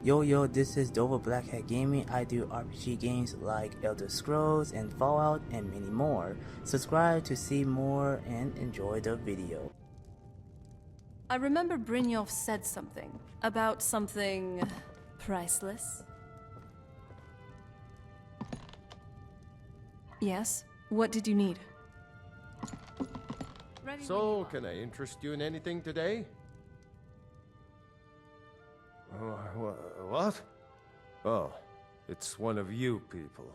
Yo, this is Dova Blackhat Gaming. I do RPG games like Elder Scrolls and Fallout and many more. Subscribe to see more and enjoy the video. I remember Brynjolf said something about something priceless. Yes? What did you need? So, can I interest you in anything today? What? Oh, it's one of you people.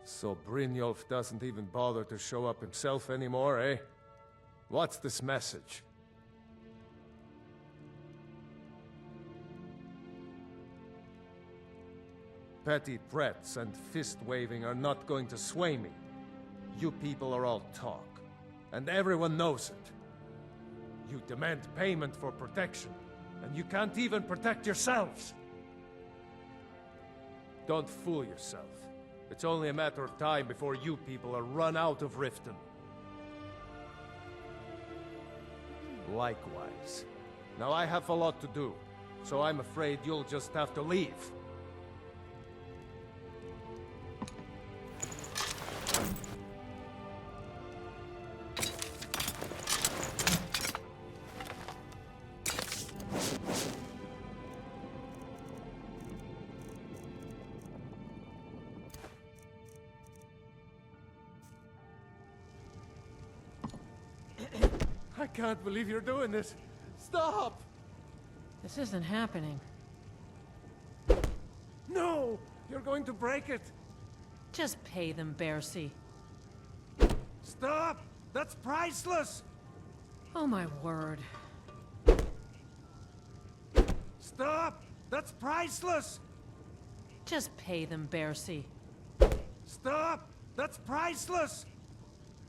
So Brynjolf doesn't even bother to show up himself anymore, eh? What's this message? Petty threats and fist-waving are not going to sway me. You people are all talk, and everyone knows it. You demand payment for protection, and you can't even protect yourselves. Don't fool yourself. It's only a matter of time before you people are run out of Riften. Likewise. Now I have a lot to do, so I'm afraid you'll just have to leave. I can't believe you're doing this. Stop! This isn't happening. No! You're going to break it! Just pay them, Bercy. Stop! That's priceless! Oh my word. Stop! That's priceless! Just pay them, Bercy. Stop! That's priceless!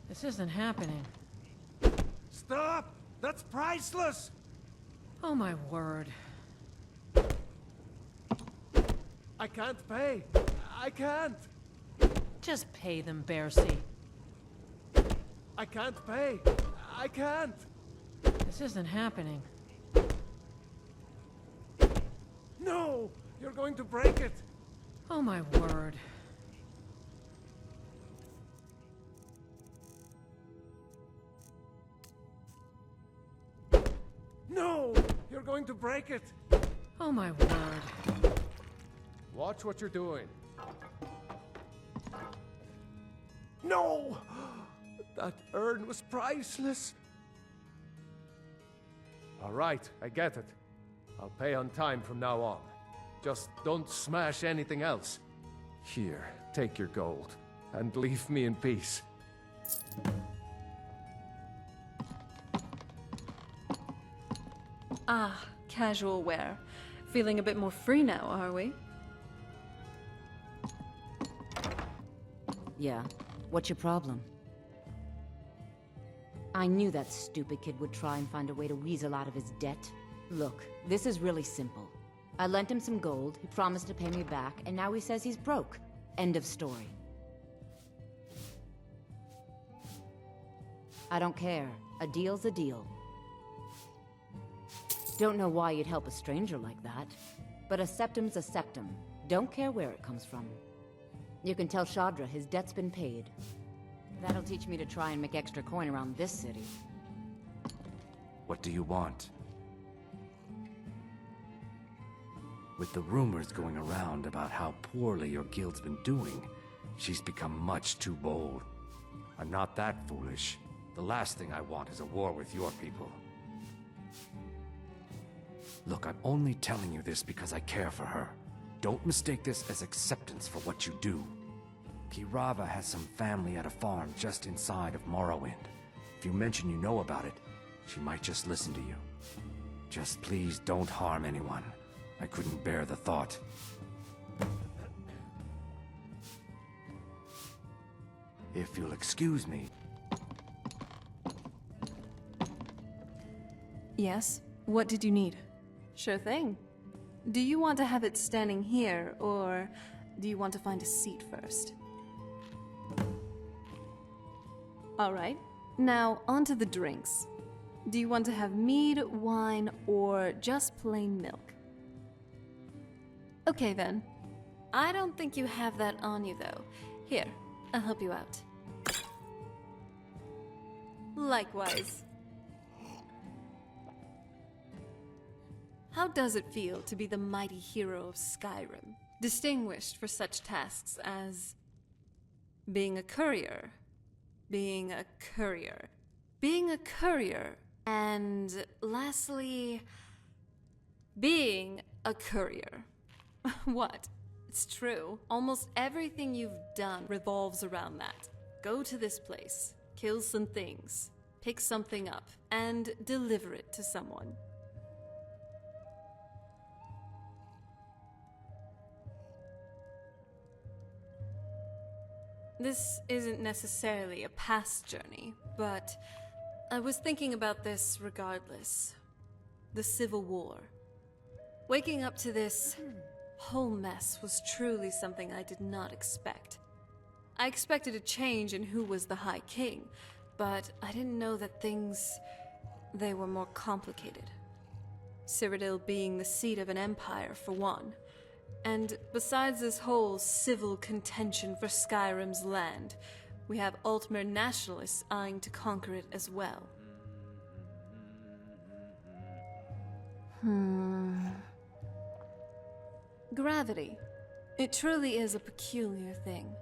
This isn't happening. Stop! That's priceless! Oh my word. I can't pay! I can't! Just pay them, Bercy. I can't pay! I can't! This isn't happening. No! You're going to break it! Oh my word. No! You're going to break it! Oh my word. Watch what you're doing. No! That urn was priceless! Alright, I get it. I'll pay on time from now on. Just don't smash anything else. Here, take your gold, and leave me in peace. Ah, casual wear. Feeling a bit more free now, are we? Yeah. What's your problem? I knew that stupid kid would try and find a way to weasel out of his debt. Look, this is really simple. I lent him some gold, he promised to pay me back, and now he says he's broke. End of story. I don't care. A deal's a deal. Don't know why you'd help a stranger like that, but a septum's a septum. Don't care where it comes from. You can tell Shadra his debt's been paid. That'll teach me to try and make extra coin around this city. What do you want? With the rumors going around about how poorly your guild's been doing, she's become much too bold. I'm not that foolish. The last thing I want is a war with your people. Look, I'm only telling you this because I care for her. Don't mistake this as acceptance for what you do. Kirava has some family at a farm just inside of Morrowind. If you mention you know about it, she might just listen to you. Just please don't harm anyone. I couldn't bear the thought. If you'll excuse me. Yes? What did you need? Sure thing. Do you want to have it standing here, or do you want to find a seat first? Alright, now on to the drinks. Do you want to have mead, wine, or just plain milk? Okay then. I don't think you have that on you though. Here, I'll help you out. Likewise. How does it feel to be the mighty hero of Skyrim, distinguished for such tasks as being a courier, and lastly, being a courier? What? It's true. Almost everything you've done revolves around that. Go to this place, kill some things, pick something up, and deliver it to someone. This isn't necessarily a past journey, but I was thinking about this regardless. The Civil War. Waking up to this whole mess was truly something I did not expect. I expected a change in who was the High King, but I didn't know that they were more complicated. Cyrodiil being the seat of an empire, for one. And besides this whole civil contention for Skyrim's land, we have Altmer nationalists eyeing to conquer it as well. Gravity. It truly is a peculiar thing.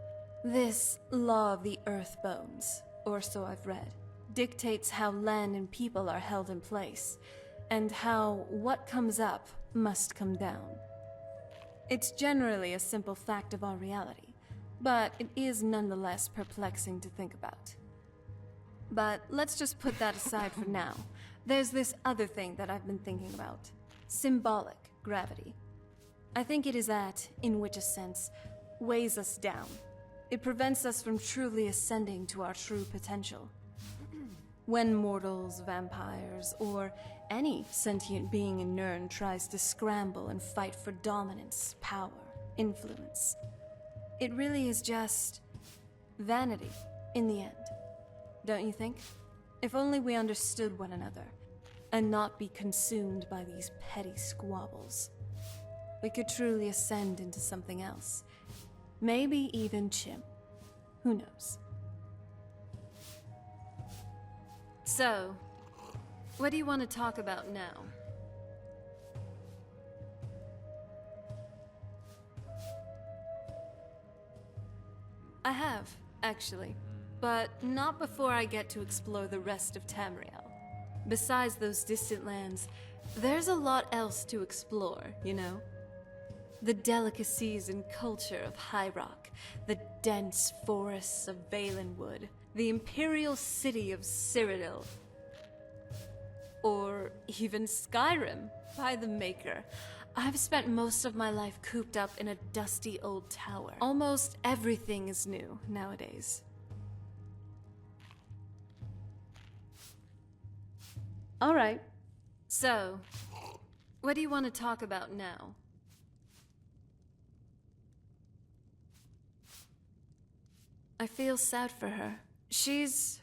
This law of the earth bones, or so I've read, dictates how land and people are held in place, and how what comes up must come down. It's generally a simple fact of our reality, but it is nonetheless perplexing to think about. But let's just put that aside for now. There's this other thing that I've been thinking about. Symbolic gravity. I think it is that, in which a sense, weighs us down. It prevents us from truly ascending to our true potential. When mortals, vampires, or any sentient being in Nirn tries to scramble and fight for dominance, power, influence, it really is just vanity in the end. Don't you think? If only we understood one another, and not be consumed by these petty squabbles, we could truly ascend into something else. Maybe even Chim. Who knows? So, what do you want to talk about now? I have, actually. But not before I get to explore the rest of Tamriel. Besides those distant lands, there's a lot else to explore, you know? The delicacies and culture of High Rock, the dense forests of Valenwood, the imperial city of Cyrodiil, or even Skyrim, by the Maker. I've spent most of my life cooped up in a dusty old tower. Almost everything is new nowadays. All right. So, what do you want to talk about now? I feel sad for her. She's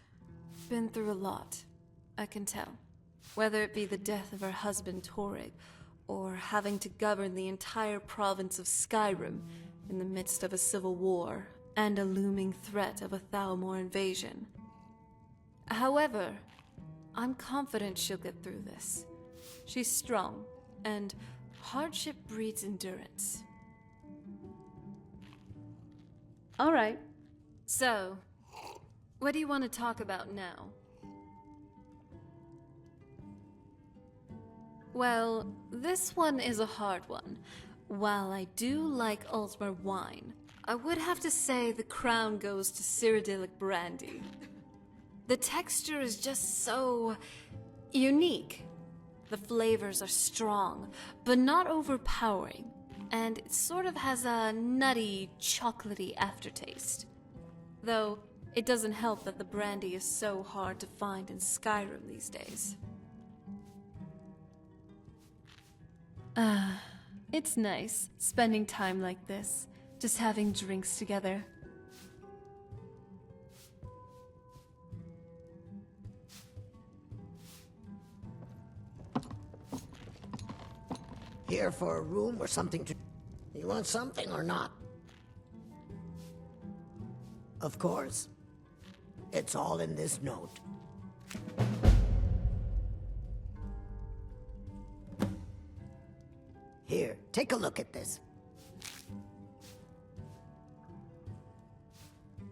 been through a lot, I can tell. Whether it be the death of her husband Torrig, or having to govern the entire province of Skyrim in the midst of a civil war and a looming threat of a Thalmor invasion. However, I'm confident she'll get through this. She's strong, and hardship breeds endurance. All right. So, what do you want to talk about now? Well, this one is a hard one. While I do like Altmer wine, I would have to say the crown goes to Cyrodiilic brandy. The texture is just so unique. The flavors are strong, but not overpowering, and it sort of has a nutty, chocolatey aftertaste. Though, it doesn't help that the brandy is so hard to find in Skyrim these days. It's nice, spending time like this, just having drinks together. Here for a room or something to... You want something or not? Of course. It's all in this note. Here, take a look at this.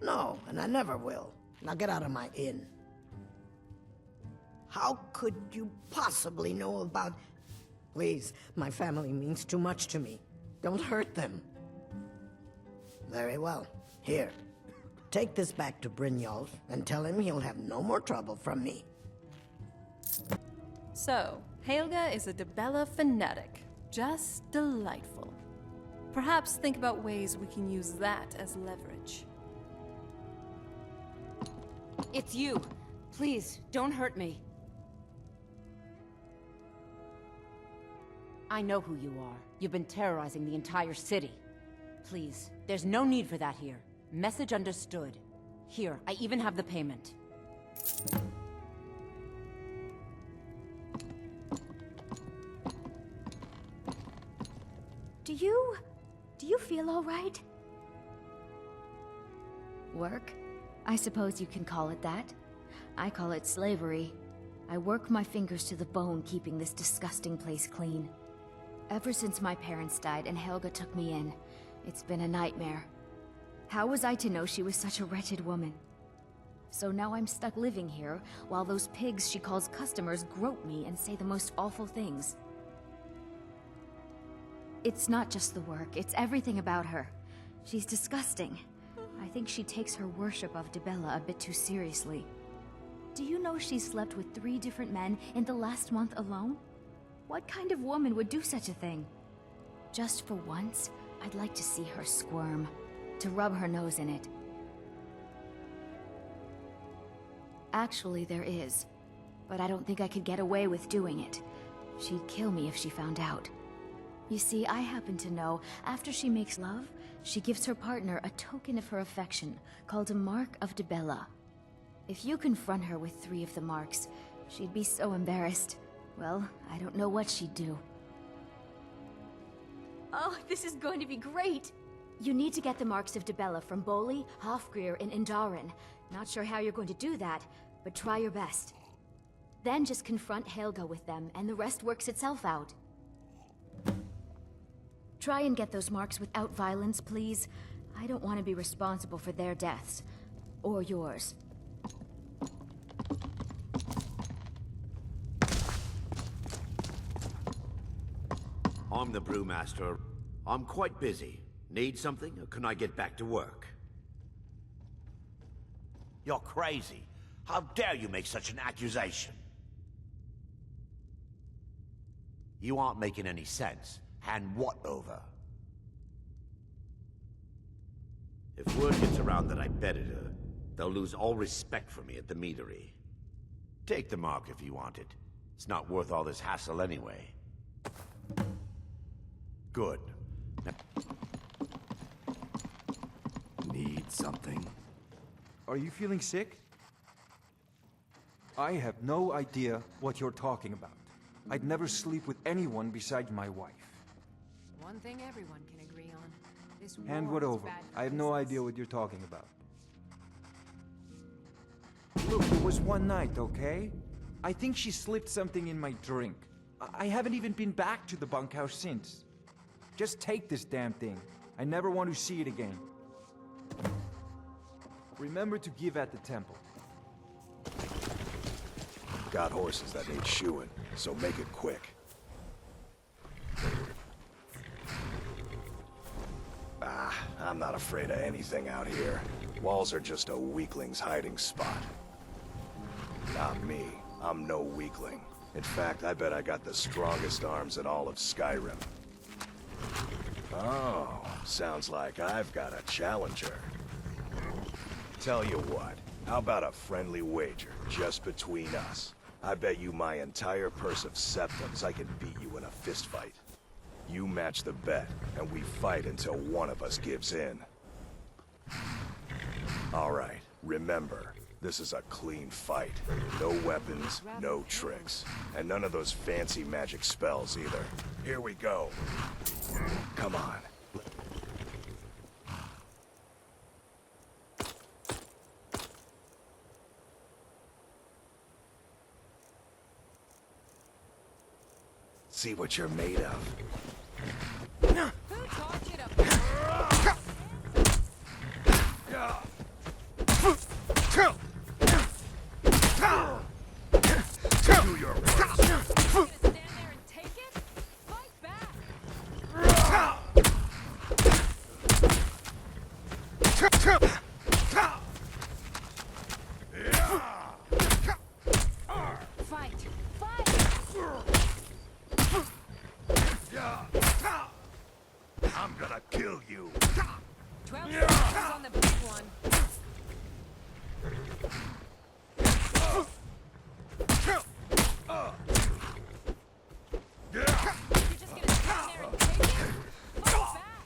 No, and I never will. Now get out of my inn. How could you possibly know about... Please, my family means too much to me. Don't hurt them. Very well. Here. Take this back to Brynjolf and tell him he'll have no more trouble from me. So, Helga is a Dibella fanatic. Just delightful. Perhaps think about ways we can use that as leverage. It's you. Please, don't hurt me. I know who you are. You've been terrorizing the entire city. Please, there's no need for that here. Message understood. Here, I even have the payment. Do you feel all right? Work? I suppose you can call it that. I call it slavery. I work my fingers to the bone keeping this disgusting place clean. Ever since my parents died and Helga took me in, it's been a nightmare. How was I to know she was such a wretched woman? So now I'm stuck living here, while those pigs she calls customers grope me and say the most awful things. It's not just the work, it's everything about her. She's disgusting. I think she takes her worship of Dibella a bit too seriously. Do you know she slept with 3 different men in the last month alone? What kind of woman would do such a thing? Just for once, I'd like to see her squirm, to rub her nose in it. Actually, there is, but I don't think I could get away with doing it. She'd kill me if she found out. You see, I happen to know, after she makes love, she gives her partner a token of her affection, called a Mark of Dibella. If you confront her with 3 of the marks, she'd be so embarrassed. Well, I don't know what she'd do. Oh, this is going to be great! You need to get the marks of Dibella from Boli, Hofgrir, and Indaren. Not sure how you're going to do that, but try your best. Then just confront Helga with them, and the rest works itself out. Try and get those marks without violence, please. I don't want to be responsible for their deaths. Or yours. I'm the brewmaster. I'm quite busy. Need something, or can I get back to work? You're crazy. How dare you make such an accusation? You aren't making any sense. Hand what over? If word gets around that I betted her, they'll lose all respect for me at the meadery. Take the mark if you want it. It's not worth all this hassle anyway. Good. Need something? Are you feeling sick? I have no idea what you're talking about. I'd never sleep with anyone besides my wife. One thing everyone can agree on. This Hand war what is over? bad for I have no business. idea what you're talking about. Look, it was one night, okay? I think she slipped something in my drink. I haven't even been back to the bunkhouse since. Just take this damn thing. I never want to see it again. Remember to give at the temple. Got horses that need shoeing, so make it quick. I'm not afraid of anything out here. Walls are just a weakling's hiding spot. Not me. I'm no weakling. In fact, I bet I got the strongest arms in all of Skyrim. Oh, sounds like I've got a challenger. Tell you what, how about a friendly wager, just between us? I bet you my entire purse of septums I can beat you in a fistfight. You match the bet, and we fight until one of us gives in. All right, remember, this is a clean fight. No weapons, no tricks, and none of those fancy magic spells either. Here we go. Come on. See what you're made of. Who taught you to... Do your worst. Gonna stand there and take it? Fight back! Fight! Fight! I'm gonna kill you. 12 seconds on the big one. You're just gonna stand there and take it? Fight back!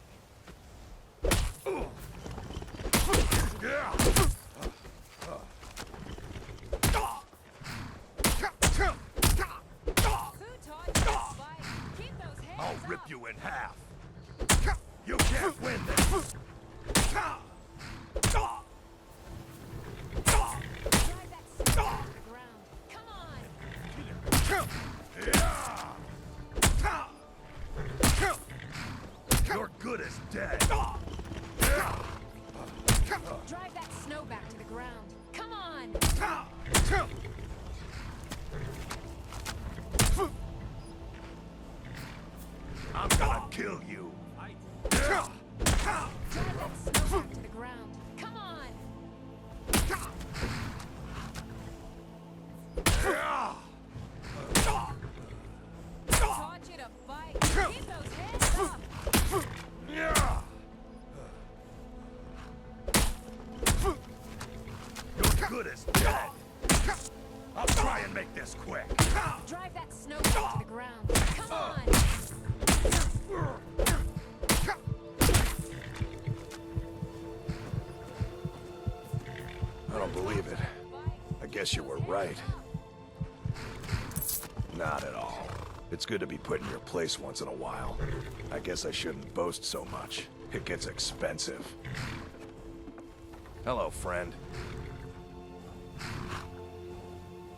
Who taught you to fight? Keep those hands I'll up! rip you in half. You can't win this. Drive that stick to the ground. Come on! You're good as dead. Drive that snow back to the ground. Come on! I'm gonna kill you. Drive that snow back to the ground. Come on! Taught you to fight. Keep those hands up! You're good as dead. I'll try and make this quick. Drive that snow back to the ground. Come on! I don't believe it. I guess you were right. Not at all. It's good to be put in your place once in a while. I guess I shouldn't boast so much. It gets expensive. Hello, friend.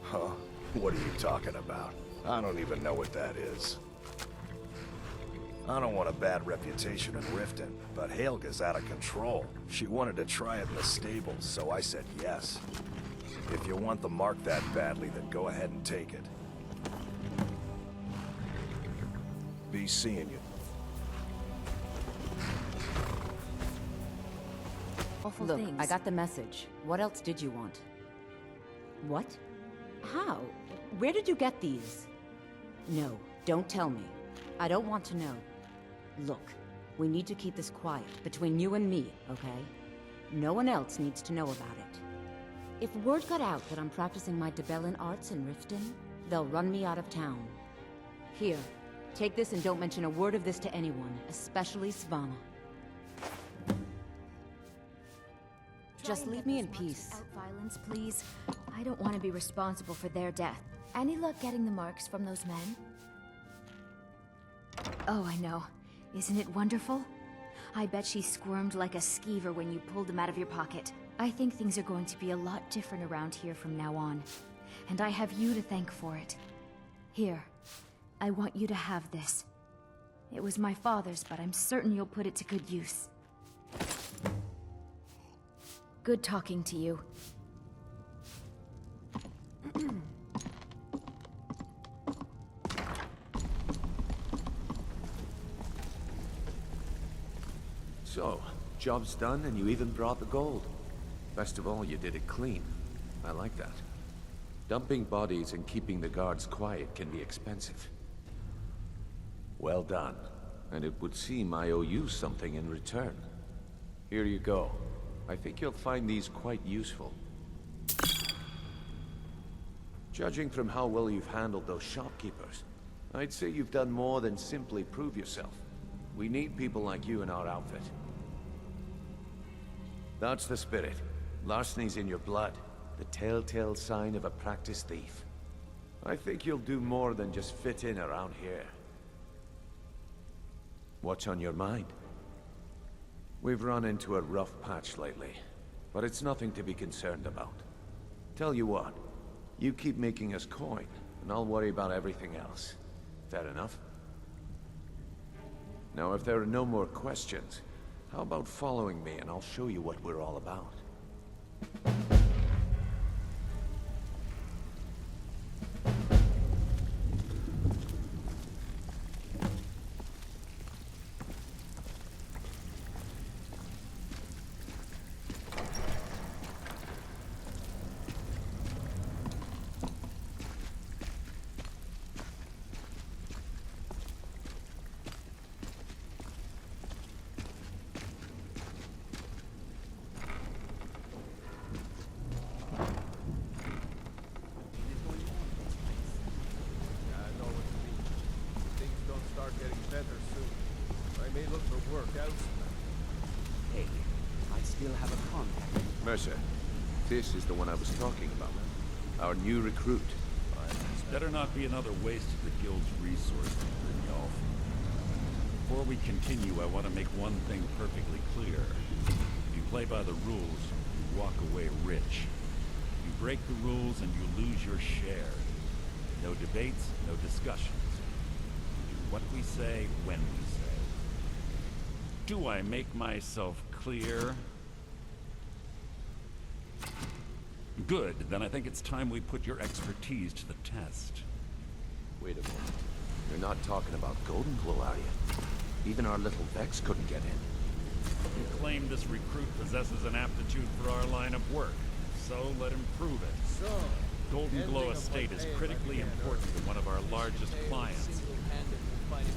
Huh? What are you talking about? I don't even know what that is. I don't want a bad reputation in Riften, but Helga's out of control. She wanted to try it in the stables, so I said yes. If you want the mark that badly, then go ahead and take it. Be seeing you. Awful Look, things. I got the message. What else did you want? What? How? Where did you get these? No, don't tell me. I don't want to know. Look, we need to keep this quiet, between you and me, okay? No one else needs to know about it. If word got out that I'm practicing my Debellan arts in Riften, they'll run me out of town. Here, take this and don't mention a word of this to anyone, especially Svanna. Just leave me in peace. Out violence, please. I don't want to be responsible for their death. Any luck getting the marks from those men? Oh, I know. Isn't it wonderful? I bet she squirmed like a skeever when you pulled them out of your pocket. I think things are going to be a lot different around here from now on. And I have you to thank for it. Here, I want you to have this. It was my father's, but I'm certain you'll put it to good use. Good talking to you. So, job's done and you even brought the gold. Best of all, you did it clean. I like that. Dumping bodies and keeping the guards quiet can be expensive. Well done. And it would seem I owe you something in return. Here you go. I think you'll find these quite useful. Judging from how well you've handled those shopkeepers, I'd say you've done more than simply prove yourself. We need people like you in our outfit. That's the spirit. Larceny's in your blood. The telltale sign of a practiced thief. I think you'll do more than just fit in around here. What's on your mind? We've run into a rough patch lately, but it's nothing to be concerned about. Tell you what, you keep making us coin, and I'll worry about everything else. Fair enough. Now, if there are no more questions, how about following me and I'll show you what we're all about? Hey, I still have a contact. Mercer, this is the one I was talking about. Our new recruit. Better not be another waste of the guild's resources, Brynjolf. Before we continue, I want to make one thing perfectly clear. If you play by the rules, you walk away rich. You break the rules and you lose your share. No debates, no discussions. We do what we say, when we say. Do I make myself clear? Good, then I think it's time we put your expertise to the test. Wait a moment. You're not talking about Golden Glow, are you? Even our little Vex couldn't get in. You claim this recruit possesses an aptitude for our line of work. So let him prove it. Golden Glow Estate is critically important to one of our largest clients.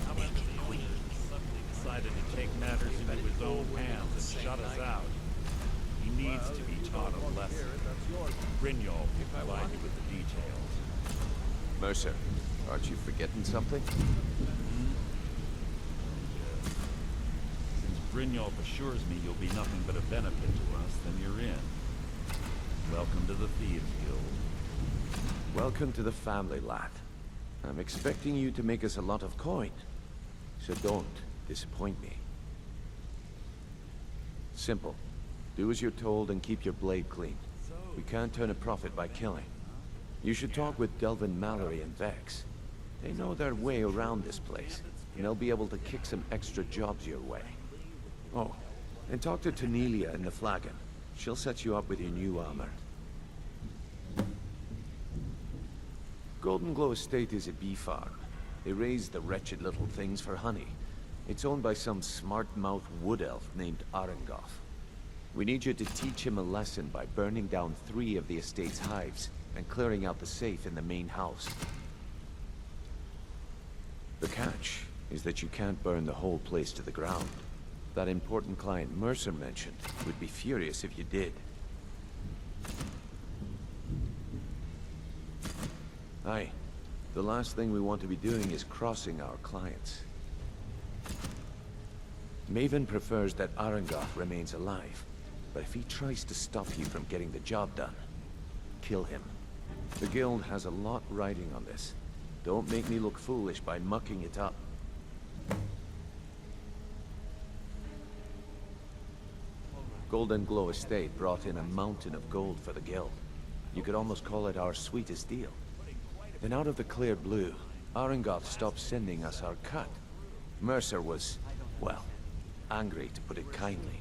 How much the Queen suddenly decided to take matters into his own hands and shut us out. He needs to be taught a lesson. Brynjolf will provide you with the details. Mercer, aren't you forgetting something? Since Brynjolf assures me you'll be nothing but a benefit to us, then you're in. Welcome to the Thieves Guild. Welcome to the family, lad. I'm expecting you to make us a lot of coin. So don't disappoint me. Simple. Do as you're told and keep your blade clean. We can't turn a profit by killing. You should talk with Delvin Mallory and Vex. They know their way around this place, and they'll be able to kick some extra jobs your way. Oh, and talk to Tanelia in the Flagon. She'll set you up with your new armor. Golden Glow Estate is a bee farm. They raise the wretched little things for honey. It's owned by some smart-mouthed wood elf named Arengoth. We need you to teach him a lesson by burning down 3 of the estate's hives and clearing out the safe in the main house. The catch is that you can't burn the whole place to the ground. That important client Mercer mentioned would be furious if you did. Aye. The last thing we want to be doing is crossing our clients. Maven prefers that Arengoth remains alive, but if he tries to stop you from getting the job done, kill him. The guild has a lot riding on this. Don't make me look foolish by mucking it up. Golden Glow Estate brought in a mountain of gold for the guild. You could almost call it our sweetest deal. Then out of the clear blue, Arengoth stopped sending us our cut. Mercer was, well, angry to put it kindly.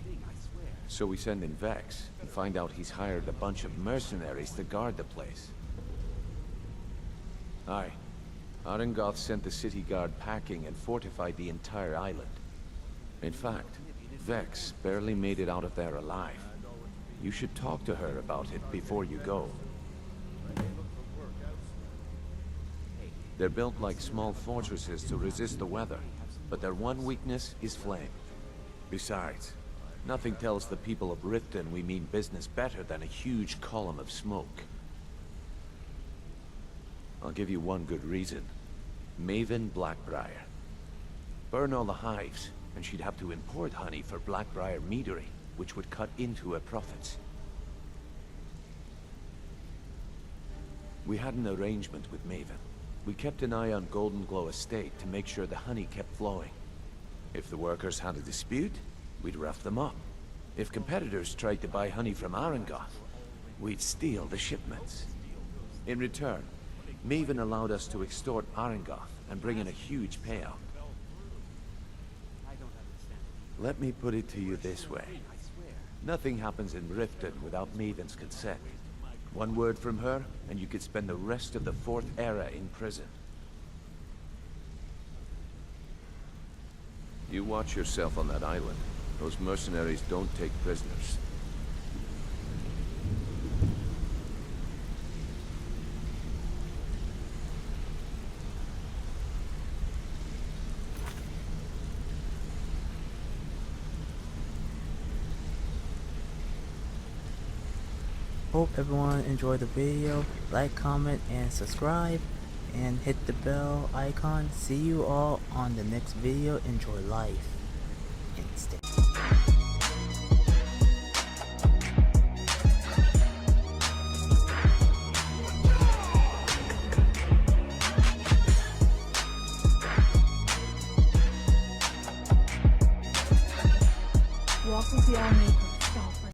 So we send in Vex and find out he's hired a bunch of mercenaries to guard the place. Aye. Arengoth sent the city guard packing and fortified the entire island. In fact, Vex barely made it out of there alive. You should talk to her about it before you go. They're built like small fortresses to resist the weather, but their one weakness is flame. Besides, nothing tells the people of Riften we mean business better than a huge column of smoke. I'll give you one good reason. Maven Blackbriar. Burn all the hives, and she'd have to import honey for Blackbriar meadery, which would cut into her profits. We had an arrangement with Maven. We kept an eye on Golden Glow Estate to make sure the honey kept flowing. If the workers had a dispute, we'd rough them up. If competitors tried to buy honey from Arengoth, we'd steal the shipments. In return, Maven allowed us to extort Arengoth and bring in a huge payout. Let me put it to you this way. Nothing happens in Riften without Maven's consent. One word from her, and you could spend the rest of the Fourth Era in prison. You watch yourself on that island. Those mercenaries don't take prisoners. Hope everyone enjoyed the video. Like, comment, and subscribe. And hit the bell icon. See you all on the next video. Enjoy life. And stay. Walk with the army.